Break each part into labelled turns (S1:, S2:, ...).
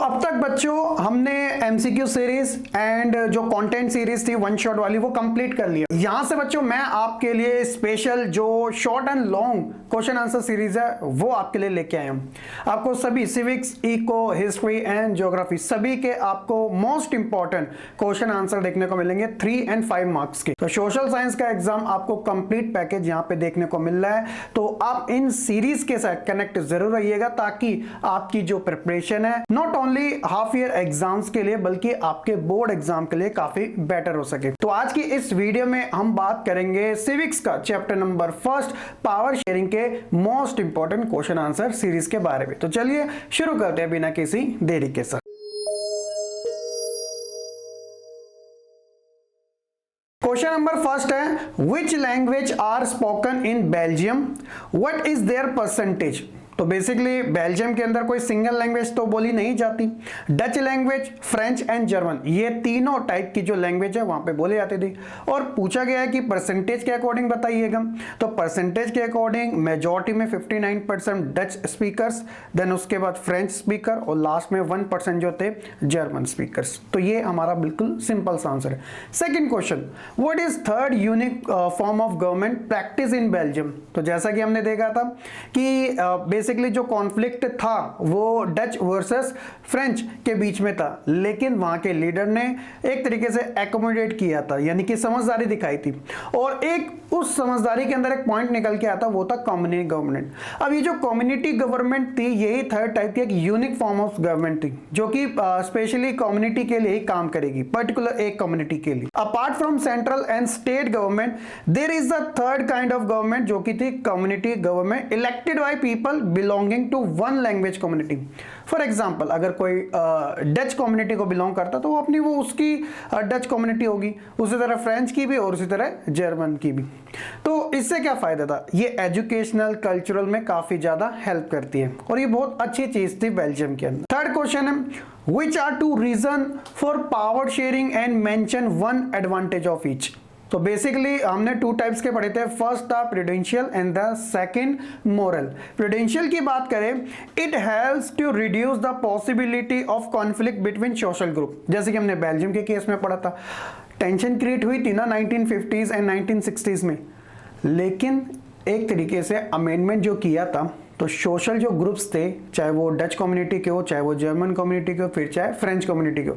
S1: अब तक बच्चों हमने एमसीक्यू सीरीज एंड जो कंटेंट सीरीज थी वन शॉट वाली वो कंप्लीट कर लिया। यहां से बच्चों मैं आपके लिए स्पेशल जो short and long question answer series है वो आपके लिए लेके आया हूं। आपको सभी civics, eco, history and geography सभी के आपको मोस्ट इंपॉर्टेंट क्वेश्चन आंसर देखने को मिलेंगे 3 और 5 मार्क्स के। तो सोशल साइंस का एग्जाम आपको कंप्लीट पैकेज यहां पे देखने को मिल रहा है, तो आप इन सीरीज के साथ कनेक्ट जरूर रहिएगा ताकि आपकी जो प्रिपरेशन है not only half year exams के लिए बल्कि आपके बोर्ड एग्जाम के लिए काफी बेटर हो सके। तो आज की इस वीडियो में हम बात करेंगे सिविक्स का चैप्टर नंबर 1 पावर शेयरिंग के most important question answer series के बारे में। तो चलिए शुरू करते हैं बिना किसी देरी के साथ। क्वेश्चन नंबर 1 है which language are spoken in Belgium, what is their percentage. तो बेसिकली बेल्जियम के अंदर कोई सिंगल लैंग्वेज तो बोली नहीं जाती। Dutch language, French and German ये तीनों टाइप की जो लैंग्वेज है वहां पे बोली जाती थी। और पूछा गया है कि परसेंटेज के अकॉर्डिंग बताइएगा। तो परसेंटेज के अकॉर्डिंग मेजॉरिटी में 59% डच स्पीकर्स, देन उसके बाद फ्रेंच स्पीकर और लास्ट में 1% जो थे जर्मन स्पीकर्स। तो ये हमारा बिल्कुल सिंपल सा आंसर है। Second question, what is third unique form of government practice in Belgium. तो जैसा कि हमने देखा था कि बेसिकली जो कॉन्फ्लिक्ट था वो डच वर्सेस फ्रेंच के बीच में था, लेकिन वहां के लीडर ने एक तरीके से एकोमोडेट किया था, यानी कि समझदारी दिखाई थी। और एक उस समझदारी के अंदर एक पॉइंट निकल के आता वो था कम्युनिटी गवर्नमेंट। अब ये जो कम्युनिटी गवर्नमेंट थी यही थर्ड टाइप की एक यूनिक फॉर्म ऑफ गवर्नमेंट थी जो कि स्पेशली कम्युनिटी के लिए ही काम करेगी, पर्टिकुलर एक कम्युनिटी के लिए। Apart from central and state government there is a third kind of government जो कि थी community government elected by people belonging to one language community. For example अगर कोई डच कम्युनिटी को बिलोंग करता तो वो अपनी वो उसकी डच कम्युनिटी होगी, उसी तरह फ्रेंच की भी और उसी तरह जर्मन की भी। तो इससे क्या फायदा था, ये एजुकेशनल कल्चरल में काफी ज्यादा हेल्प करती है और ये बहुत अच्छी चीज थी बेल्जियम के अंदर। थर्ड क्वेश्चन है which are two reason for power sharing and mention one advantage of each. तो बेसिकली हमने 2 टाइप्स के पढ़े थे, फर्स्ट था prudential and the second moral. Prudential की बात करें, it helps to reduce the possibility of conflict between social group. जैसे कि हमने बेल्जियम के केस में पढ़ा था, टेंशन क्रिएट हुई थी ना 1950s एंड 1960s में, लेकिन एक तरीके से अमेंडमेंट जो किया था तो सोशल जो ग्रुप्स थे, चाहे वो डच कम्युनिटी के हो, चाहे वो जर्मन कम्युनिटी के हो, फिर चाहे फ्रेंच कम्युनिटी के हो,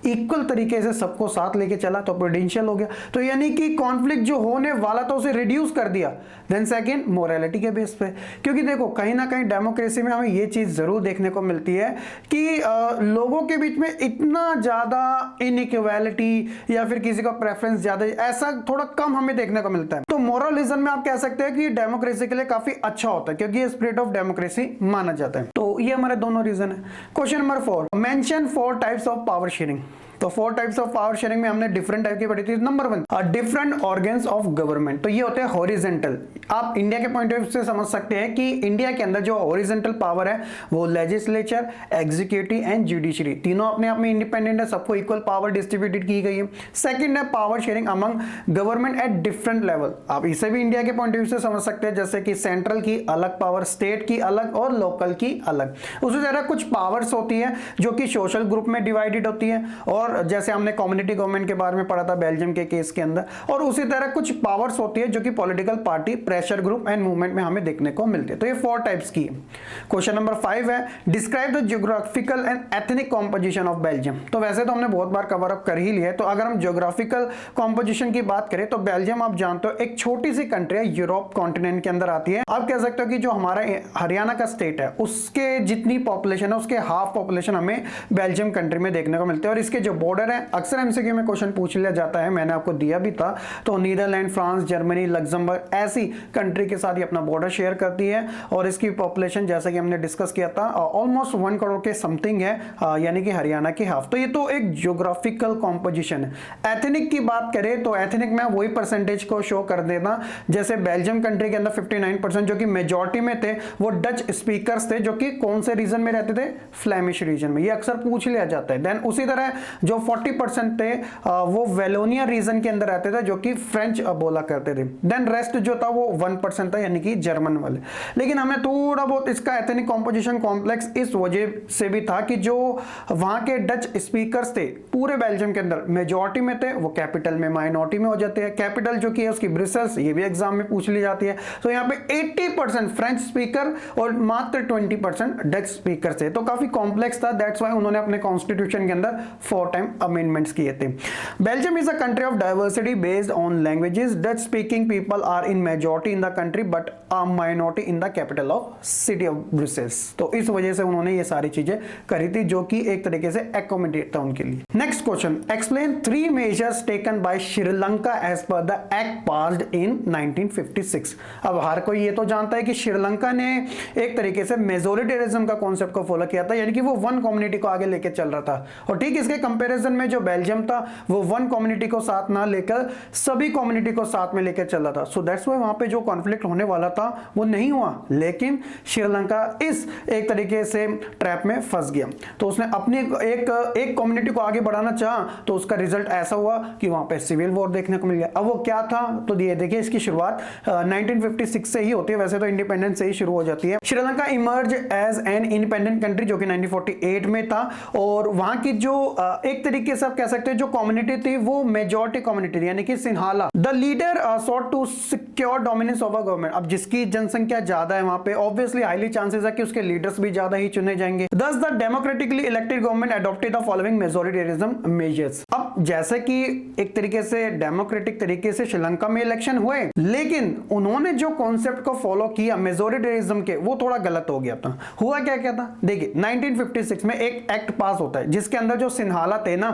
S1: इक्वल तरीके से सबको साथ लेके चला तो प्रूडेंशियल हो गया। तो यानी कि कॉन्फ्लिक्ट जो होने वाला था उसे रिड्यूस कर दिया। देन सेकंड मोरालिटी के बेस पे, क्योंकि देखो कहीं ना कहीं डेमोक्रेसी में हमें ये चीज जरूर देखने को मिलती है कि लोगों के बीच में इतना ज्यादा इनइक्वालिटी या फिर किसी का प्रेफरेंस ज्यादा ऐसा थोड़ा कम हमें देखने को मिलता है। तो मोरलिज्म में आप कह सकते हैं कि डेमोक्रेसी के लिए काफी अच्छा होता है क्योंकि ये स्पिरिट ऑफ डेमोक्रेसी माना जाता है। तो ये हमारे दोनों रीजन है। Question number 4, mention 4 types of power sharing. तो 4 टाइप्स ऑफ पावर शेयरिंग में हमने डिफरेंट टाइप की पढ़ी थी। Number 1 different organs of government. तो ये होते हैं हॉरिजेंटल। आप इंडिया के पॉइंट ऑफ व्यू से समझ सकते हैं कि इंडिया के अंदर जो हॉरिजेंटल पावर है वो लेजिस्लेचर, एग्जीक्यूटिव एंड जुडिशरी तीनों अपने आप में इंडिपेंडेंट है, सबको इक्वल पावर डिस्ट्रीब्यूटेड की गई है। सेकंड है power sharing among government at different level. आप इसे भी इंडिया के पॉइंट ऑफ व्यू से समझ सकते हैं, जैसे कि सेंट्रल की अलग पावर, स्टेट की अलग और लोकल की अलग। उसी तरह कुछ पावर्स होती है जो कि सोशल ग्रुप में डिवाइडेड होती है, और जैसे हमने कम्युनिटी गवर्नमेंट के बारे में पढ़ा था बेल्जियम के केस के अंदर। और उसी तरह कुछ पावर्स होती है जो कि political party, pressure group and movement में हमें देखने को मिलती है। तो ये 4 टाइप्स की है। क्वेश्चन नंबर 5 है describe the geographical and ethnic composition of Belgium. तो वैसे तो हमने बहुत बार कवर अप कर ही लिया है, तो अगर हम ज्योग्राफिकल कॉम्पोजिशन की बात करें तो बेल्जियम आप जानते हो एक छोटी सी कंट्री है, यूरोप कॉन्टिनेंट के अंदर आती है। आप कह सकते हो कि जो हमारा हरियाणा का स्टेट है उसके जितनी पॉपुलेशन है उसके हाफ पॉपुलेशन हमें बेल्जियम कंट्री में देखने को मिलती है। और इसके जो बॉर्डर है अक्सर एमसीक्यू में क्वेश्चन पूछ लिया जाता है, मैंने आपको दिया भी था। तो नीदरलैंड, फ्रांस, जर्मनी, लग्जमबर्ग ऐसी कंट्री के साथ ये अपना बॉर्डर शेयर करती है। और इसकी पॉपुलेशन जैसा कि हमने डिस्कस किया था ऑलमोस्ट 1 करोड़ के समथिंग है, यानी कि हरियाणा की हाफ। तो ये तो एक ज्योग्राफिकल कॉम्पोजिशन है। एथनिक की बात करें तो एथनिक में वही परसेंटेज को शो कर देना, जैसे बेल्जियम कंट्री के अंदर 59% जो कि मेजॉरिटी में थे वो डच स्पीकर्स थे, जो कि कौन से रीजन में रहते थे, फ्लेमिश रीजन में। ये अक्सर पूछ लिया जाता है। देन उसी तरह जो 40% थे वो वेलोनिया रीजन के अंदर रहते थे, जो कि फ्रेंच बोला करते थे। देन रेस्ट जो था वो 1% था, यानी कि जर्मन वाले। लेकिन हमें थोड़ा बहुत इसका एथनिक कॉम्पोजिशन कॉम्प्लेक्स इस वजह से भी था कि जो वहां के डच स्पीकर्स थे पूरे बेल्जियम के अंदर मेजॉरिटी में थे, वो कैपिटल में माइनॉरिटी में हो जाते हैं। कैपिटल जो कि है उसकी ब्रिसेल्स, ये भी एग्जाम में पूछ ली जाती है। तो यहाँ पे 80% फ्रेंच स्पीकर और मात्र 20% डच स्पीकर थे। तो काफी कॉम्प्लेक्स था, दैट्स व्हाई उन्होंने अपने कॉन्स्टिट्यूशन के अंदर 4 टाइम अमेंडमेंट्स किए थे। Belgium is a country of diversity based on languages. Dutch speaking people are in majority in the country but a minority in the capital of city of Brussels. तो इस वजह से उन्होंने ये सारी चीजें करी थी, जो कि एक तरीके से एकोमोडेट था उनके लिए। Next question, explain 3 measures taken by Sri Lanka as per the act passed in 1956। अब हर कोई ये तो जानता है कि श्रीलंका ने एक तरीके से मेजोरिटेरिज्म का कॉन्सेप्ट को फॉलो किया था, यानी कि वो वन कम्युनिटी को आगे लेके चल रहा था। और ठीक इसके कंपैरिजन में जो बेल्जियम था वो वन कम्युनिटी को साथ ना लेकर सभी कम्युनिटी को साथ में लेकर चल रहा था। सो दैट्स व्हाई वहां पे जो कॉन्फ्लिक्ट होने वाला था वो नहीं हुआ, लेकिन श्रीलंका इस एक तरीके से ट्रैप में फंस गया। तो उसने अपनी एक कम्युनिटी को आगे बढ़ाना चाहा, तो उसका रिजल्ट ऐसा हुआ कि वहां पे सिविल वॉर देखने को मिल गया। अब वो क्या था, तो ये देखिए इसकी शुरुआत 1956 से ही होती है, वैसे तो इंडिपेंडेंस से ही शुरू हो जाती है। Sri Lanka emerge as an independent country, जो कि 1948 में था। और वहां की जो एक तरीके से आप कह सकते हैं जो कम्युनिटी थी वो मेजॉरिटी कम्युनिटी थी, यानी कि Sinhala. The leader sought to secure dominance over government. अब जिसकी जनसंख्या ज्यादा है वहां पे ऑब्वियसली हाईली चांसेस है कि उसके लीडर्स भी ज्यादा ही चुने जाएंगे। Thus the democratically elected government adopted the following majoritarianism measures। अब जैसे कि एक तरीके से डेमोक्रेटिक तरीके से श्रीलंका में इलेक्शन हुए, लेकिन उन्होंने जो कॉन्सेप्ट को फॉलो किया मेजोरिटेरिज्म के, वो थोड़ा गलत हो गया था। हुआ क्या था, देखिए 1956 में एक एक्ट पास होता है जिसके अंदर जो सिन्हाला थे ना,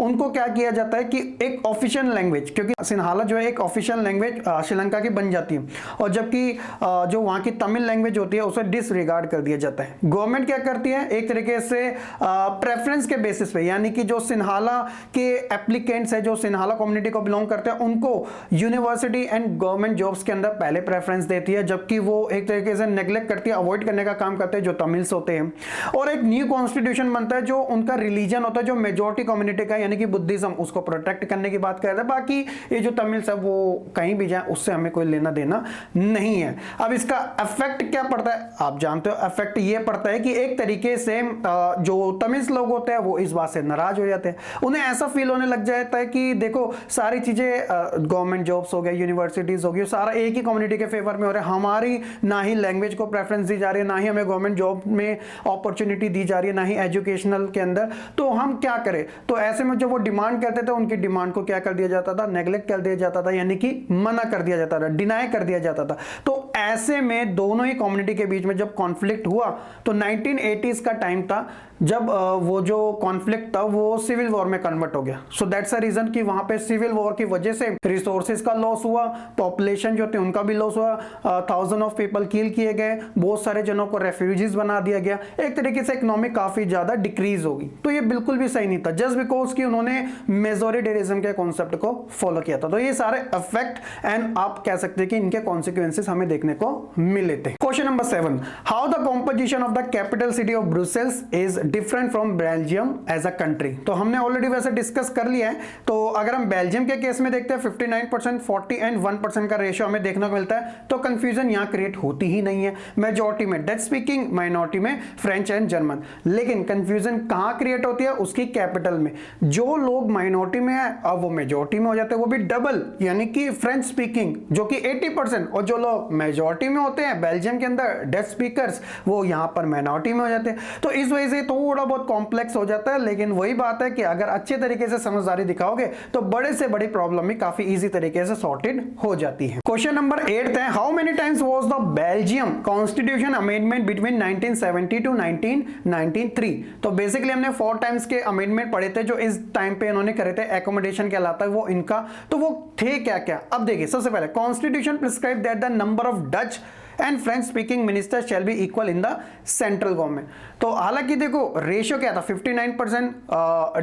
S1: उनको क्या किया जाता है कि एक ऑफिशियल लैंग्वेज, क्योंकि सिन्हाला जो है एक ऑफिशियल लैंग्वेज श्रीलंका की बन जाती है, और जबकि जो वहां की तमिल लैंग्वेज होती है उसे डिसरिगार्ड कर दिया जाता है। गवर्नमेंट क्या करती है, एक तरीके से प्रेफरेंस के बेसिस पे, यानी कि जो सिन्हाला के एप्लीकेंट्स है, जो सिन्हाला कम्युनिटी को बिलोंग करते हैं, उनको यूनिवर्सिटी एंड गवर्नमेंट जॉब्स के अंदर पहले प्रेफरेंस देती है, जबकि वो एक तरीके से नेग्लेक्ट करती है, अवॉइड करने का काम करते हैं जो तमिल्स होते हैं। और एक न्यू कॉन्स्टिट्यूशन बनता है जो उनका रिलीजन होता है, जो मेजॉरिटी कम्युनिटी का, यानी कि बुद्धिज्म, उसको प्रोटेक्ट करने की बात करते हैं। बाकी ये जो तमिल्स है वो कहीं भी जाए उससे हमें कोई लेना देना नहीं है। अब इसका इफेक्ट क्या पड़ता है, आप जानते हो, इफेक्ट ये पड़ता है कि एक तरीके से जो तमिल लोग होते हैं वो इस बात से नाराज हो जाते हैं। उन्हें ऐसा फील होने लग जाता है कि देखो सारी चीजें गवर्नमेंट जॉब्स हो गए, यूनिवर्सिटीज हो गई, सारा एक ही कम्युनिटी के फेवर में हो रहा है, हमारी ना ही लैंग्वेज को प्रेफरेंस दी जा रही है, ना ही हमें गवर्नमेंट जॉब में अपॉर्चुनिटी दी जा रही है, ना ही एजुकेशनल के अंदर, तो हम क्या करें। तो ऐसे में जब वो डिमांड करते थे, उनकी डिमांड को क्या कर दिया जाता था, नेग्लेक्ट कर दिया जाता था, यानी कि मना कर दिया जाता था, डिनाई कर दिया जाता था। तो ऐसे में दोनों ही कम्युनिटी के बीच में जब कॉन्फ्लिक्ट हुआ, तो 1980s का टाइम था जब वो जो कॉन्फ्लिक्ट था वो सिविल वॉर में कन्वर्ट हो गया। सो दैट्स अ रीजन कि वहां पे सिविल वॉर की वजह से रिसोर्सेज का लॉस हुआ, पॉपुलेशन जो थी उनका भी लॉस हुआ, 1000 ऑफ पीपल किल किए गए, बहुत सारे जनों को रेफ्यूजीज बना दिया गया, एक तरीके से इकोनॉमी काफी ज्यादा डिक्रीज होगी। तो ये बिल्कुल भी सही नहीं था, जस्ट बिकॉज कि उन्होंने मेजोरिटेरिज्म के कॉन्सेप्ट को फॉलो किया था। तो ये सारे इफेक्ट एंड आप कह सकते हैं कि इनके कॉन्सिक्वेंसेस हमें देखने को मिले थे। Question number 7, how the composition of the capital city of Brussels is different from Belgium as a country. तो हमने ऑलरेडी वैसे डिस्कस कर लिया है। तो अगर हम बेल्जियम के केस में देखते हैं 59%, 40 एंड 1% का रेशियो हमें देखने को मिलता है, तो कंफ्यूजन यहां क्रिएट होती ही नहीं है। मेजॉरिटी में डच स्पीकिंग, माइनॉरिटी में फ्रेंच एंड जर्मन। लेकिन कंफ्यूजन कहां क्रिएट होती है, उसकी कैपिटल में। जो लोग माइनॉरिटी में है अब वो मेजॉरिटी में हो जाते हैं, वो भी डबल, यानी कि फ्रेंच स्पीकिंग जो कि 80%, और जो लोग मेजॉरिटी में होते हैं बेल्जियम के अंदर डच स्पीकर्स, वो यहां पर माइनॉरिटी में हो जाते हैं। तो इस वजह से थोड़ा बहुत कॉम्प्लेक्स हो जाता है, लेकिन वही बात है कि अगर अच्छे तरीके से समझदारी दिखाओगे तो बड़े से बड़ी प्रॉब्लम भी काफी इजी तरीके से सॉर्टेड हो जाती है। क्वेश्चन नंबर 8 है, how many times was the Belgium constitution amendment between 1970 to 1993। तो बेसिकली हमने 4 टाइम्स के अमेंडमेंट पढ़े थे जो इस टाइम पे इन्होंने करे थे, एकोमोडेशन कहलाता है वो इनका। तो वो थे क्या क्या, अब देखिए सबसे पहले constitution prescribe that the number of Dutch and French speaking minister shall be equal in the central government. तो हालांकि देखो रेशियो क्या था, 59%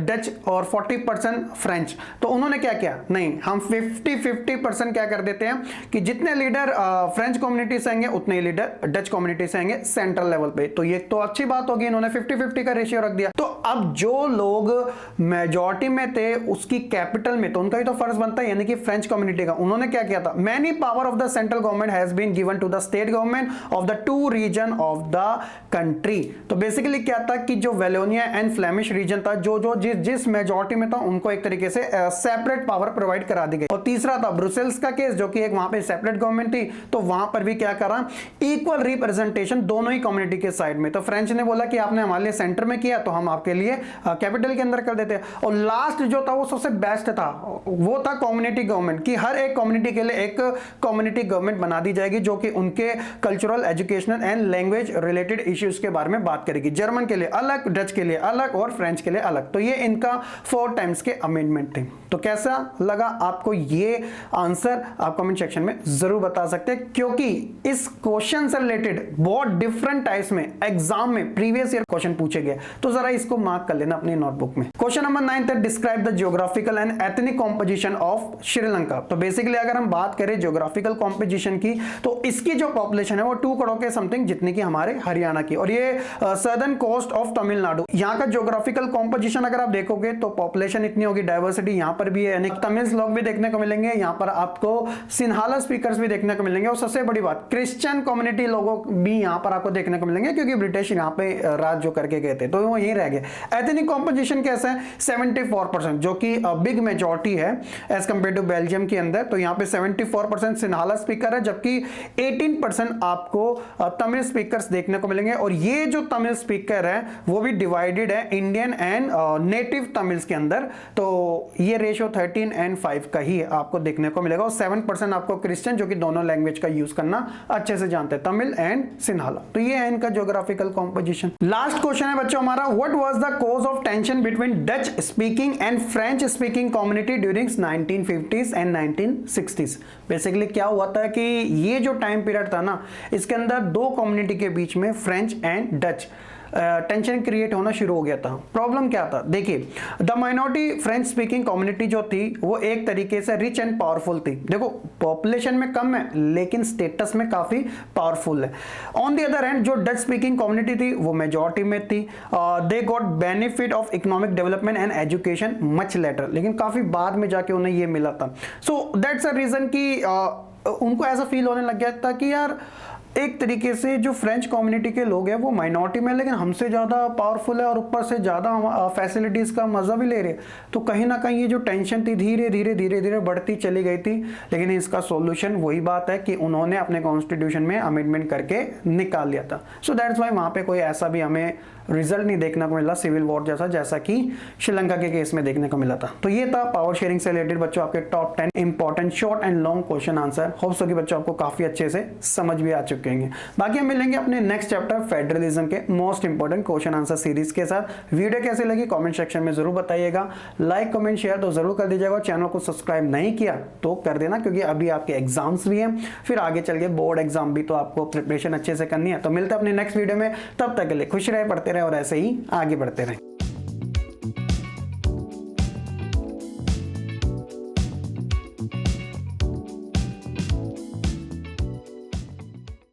S1: डच और 40% फ्रेंच। तो उन्होंने क्या किया, नहीं हम 50-50% क्या कर देते हैं कि जितने लीडर फ्रेंच कम्युनिटी से आएंगे उतने ही लीडर डच कम्युनिटी से आएंगे सेंट्रल लेवल पे। तो ये तो अच्छी बात होगी, इन्होंने 50-50 का रेशियो रख दिया। तो अब जो लोग मेजॉरिटी में थे उसकी कैपिटल में, तो उनका ही तो फर्ज बनता है, यानी कि फ्रेंच कम्युनिटी का। उन्होंने क्या किया था, many power of the central government has been given to the state government of the 2 region of the country. तो बेसिकली क्या था कि जो वेलोनिया एंड फ्लेमिश रीजन था, जो जिस मेजॉरिटी में था उनको एक तरीके से सेपरेट पावर प्रोवाइड करा दी गई। और तीसरा था ब्रुसेल्स का केस, जो कि एक वहां पे सेपरेट गवर्नमेंट थी, तो वहां पर भी क्या करा, इक्वल रिप्रेजेंटेशन दोनों ही कम्युनिटी के साइड में। तो फ्रेंच ने बोला कि आपने हमारे लिए सेंटर में किया तो हम आपके लिए कैपिटल के अंदर कर देते हैं। और लास्ट जो था वो सबसे बेस्ट था, वो था कम्युनिटी गवर्नमेंट, कि हर एक कम्युनिटी के लिए एक कम्युनिटी गवर्नमेंट बना दी जाएगी जो कि उनके cultural, educational and language related issues के बारे में बात करेगी। जर्मन के लिए अलग, डच के लिए अलग और फ्रेंच के लिए अलग। तो ये इनका 4 टाइम्स के अमेंडमेंट थे। तो कैसा लगा आपको ये आंसर, आप कमेंट सेक्शन में जरूर बता सकते हैं, क्योंकि इस क्वेश्चन से रिलेटेड बहुत डिफरेंट टाइप्स में एग्जाम में प्रीवियस ईयर क्वेश्चन पूछे गए। तो जरा इसको मार्क कर लेना अपनी नोटबुक में। क्वेश्चन नंबर 9 था, describe the geographical and ethnic composition of Sri Lanka. तो बेसिकली अगर हम बात करें जियोग्राफिकल कॉम्पोजिशन की, तो इसकी जो पॉपुलेशन है वो 2 करोड़ के समथिंग जितनी की हमारे हरियाणा की, और ये सदर्न कोस्ट ऑफ तमिलनाडु। यहाँ का जियोग्राफिकल कॉम्पोजिशन अगर आप देखोगे तो पॉपुलेशन इतनी होगी, डाइवर्सिटी यहाँ पर भी है, यानी तमिल लोग भी देखने को मिलेंगे, यहाँ पर आपको सिन्हाला स्पीकर्स भी देखने को मिलेंगे, और सबसे बड़ी बात क्रिश्चियन कम्युनिटी लोगों भी यहाँ पर आपको देखने को मिलेंगे, क्योंकि ब्रिटिश यहाँ पे राज जो करके गए थे तो वो यहीं रह गए। एथनिक कॉम्पोजिशन कैसा है, 74%, जो कि बिग मेजॉरिटी है एज कंपेयर टू बेल्जियम के अंदर। तो यहाँ पे 74% सिन्हाला स्पीकर है, जबकि 18% आपको तमिल स्पीकर्स देखने को मिलेंगे। और ये जो तमिल स्पीकर है वो भी डिवाइडेड है इंडियन एंड नेटिव तमिल्स के अंदर। तो ये रेशियो 13 and 5 का ही आपको देखने को मिलेगा। और 7% आपको क्रिश्चियन, जो कि दोनों लैंग्वेज का यूज करना अच्छे से जानते हैं, तमिल एंड सिन्हाला। तो ये है इनका ज्योग्राफिकल कॉम्पोजिशन। लास्ट क्वेश्चन है बच्चों हमारा, what was the cause of tension between Dutch speaking and French speaking community during 1950s and 1960s। Basically क्या हुआ था कि ये जो टाइम पीरियड था ना, इसके अंदर 2 कम्युनिटी के बीच में French and Dutch tension create होना शुरू हो गया था। प्रॉब्लम क्या था, देखिए the minority French speaking community जो थी वो एक तरीके से रिच एंड पावरफुल थी। देखो पॉपुलेशन में कम है लेकिन स्टेटस में काफी पावरफुल है। ऑन द अदर हैंड जो डच स्पीकिंग कम्युनिटी थी वो मेजॉरिटी में थी। They got benefit of economic development and education much later, लेकिन काफी बाद में जाके उन्हें ये मिला था। सो दैट्स अ रीजन कि उनको ऐसा फील होने लग गया था कि यार एक तरीके से जो फ्रेंच कम्युनिटी के लोग हैं वो माइनॉरिटी में, लेकिन हमसे ज़्यादा पावरफुल है और ऊपर से ज़्यादा फैसिलिटीज़ का मज़ा भी ले रहे। तो कहीं ना कहीं ये जो टेंशन थी धीरे धीरे बढ़ती चली गई थी। लेकिन इसका सॉल्यूशन वही बात है कि उन्होंने अपने कॉन्स्टिट्यूशन में अमेंडमेंट करके निकाल लिया था। सो दैट्स वाई वहाँ पे कोई ऐसा भी हमें रिजल्ट नहीं देखने को मिला सिविल वॉर जैसा कि श्रीलंका के केस में देखने को मिला था। तो ये था पावर शेयरिंग से रिलेटेड बच्चों आपके top 10 important short and long question answer. Hope so कि बच्चों आपको काफी अच्छे से समझ भी आ चुके होंगे। बाकी हम मिलेंगे अपने नेक्स्ट चैप्टर फेडरलिज्म के most important question answer series के साथ। वीडियो कैसे लगी कमेंट सेक्शन में जरूर बताइएगा। लाइक कमेंट शेयर तो जरूर कर दीजिएगा। चैनल को सब्सक्राइब नहीं किया तो कर देना, क्योंकि अभी आपके एग्जाम्स भी हैं, फिर आगे चल के बोर्ड एग्जाम भी, तो आपको प्रिपरेशन अच्छे से करनी है। तो मिलते हैं अपने नेक्स्ट वीडियो में, तब तक के लिए खुश रहे, पढ़ते रहे और ऐसे ही आगे बढ़ते रहें।